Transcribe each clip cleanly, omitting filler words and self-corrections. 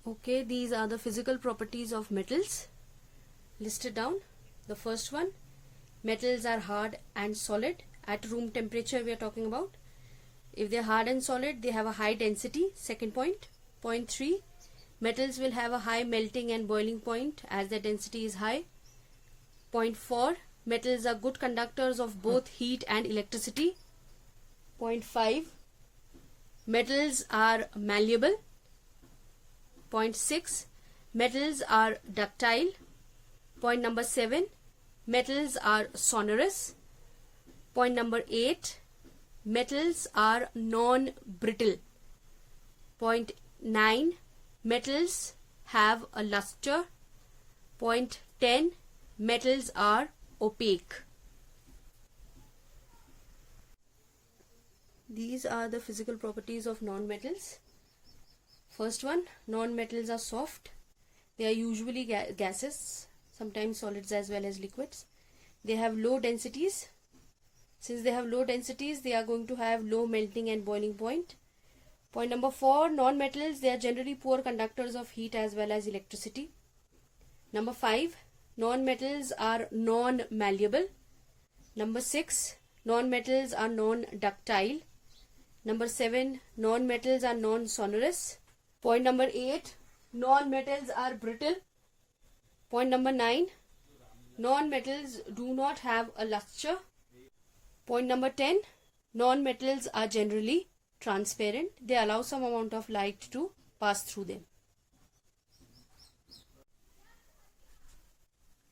Okay, these are the physical properties of metals listed down. The first one, metals are hard and solid. At room temperature we are talking about. If they are hard and solid, they have a high density. Second point. Point 3, metals will have a high melting and boiling point as their density is high. Point 4, metals are good conductors of both heat and electricity. Point 5, metals are malleable. Point 6, metals are ductile. Point number 7, metals are sonorous. Point number 8, metals are non-brittle. Point 9, metals have a luster. Point 10, metals are opaque. These are the physical properties of non-metals. First one, non-metals are soft. They are usually gases, sometimes solids as well as liquids. They have low densities. Since they have low densities, they are going to have low melting and boiling point. Point number 4, non-metals, they are generally poor conductors of heat as well as electricity. Number 5, non-metals are non-malleable. Number 6, non-metals are non-ductile. Number 7, non-metals are non-sonorous. Point number 8, non-metals are brittle. Point number 9, non-metals do not have a luster. Point number 10, non-metals are generally transparent. They allow some amount of light to pass through them.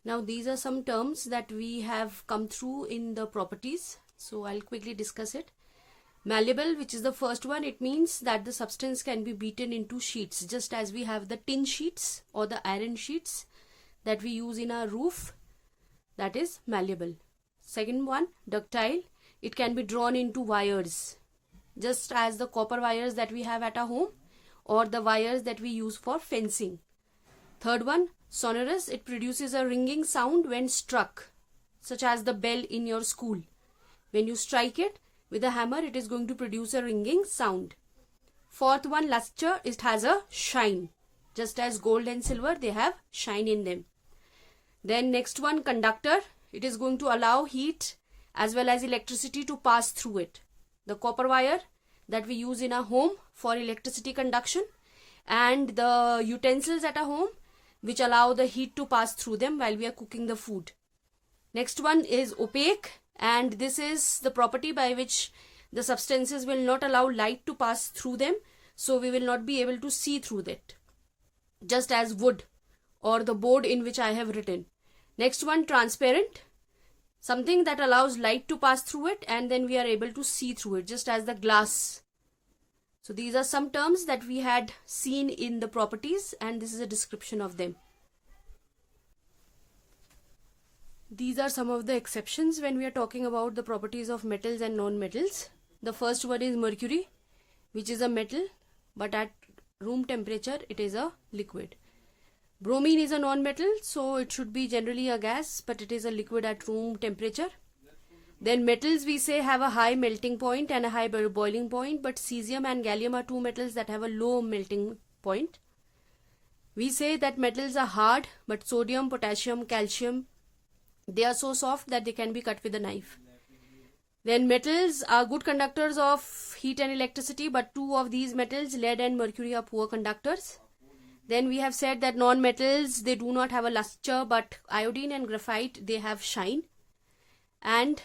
Now these are some terms that we have come through in the properties. So I'll quickly discuss it. Malleable, which is the first one, it means that the substance can be beaten into sheets, just as we have the tin sheets or the iron sheets that we use in our roof. That is malleable. Second one, ductile. It can be drawn into wires, just as the copper wires that we have at our home or the wires that we use for fencing. Third one, sonorous. It produces a ringing sound when struck, such as the bell in your school. When you strike it with a hammer, it is going to produce a ringing sound. Fourth one, luster. It has a shine. Just as gold and silver, they have shine in them. Then next one, conductor. It is going to allow heat as well as electricity to pass through it. The copper wire that we use in our home for electricity conduction, and the utensils at our home which allow the heat to pass through them while we are cooking the food. Next one is opaque, and this is the property by which the substances will not allow light to pass through them, so we will not be able to see through it, just as wood or the board in which I have written. Next one, transparent. Something that allows light to pass through it and then we are able to see through it, just as the glass. So these are some terms that we had seen in the properties, and this is a description of them. These are some of the exceptions when we are talking about the properties of metals and non-metals. The first one is mercury, which is a metal, but at room temperature it is a liquid. Bromine is a non-metal, so it should be generally a gas, but it is a liquid at room temperature. Then metals, we say, have a high melting point and a high boiling point, but cesium and gallium are two metals that have a low melting point. We say that metals are hard, but sodium, potassium, calcium, they are so soft that they can be cut with a knife. Then metals are good conductors of heat and electricity, but two of these metals, lead and mercury, are poor conductors. Then we have said that non-metals, they do not have a luster, but iodine and graphite, they have shine. And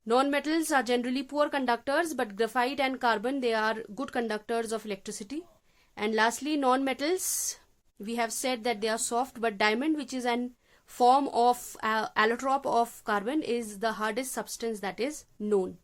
non-metals are generally poor conductors, but graphite and carbon, they are good conductors of electricity. And lastly, non-metals, we have said that they are soft, but diamond, which is an form of allotrope of carbon, is the hardest substance that is known.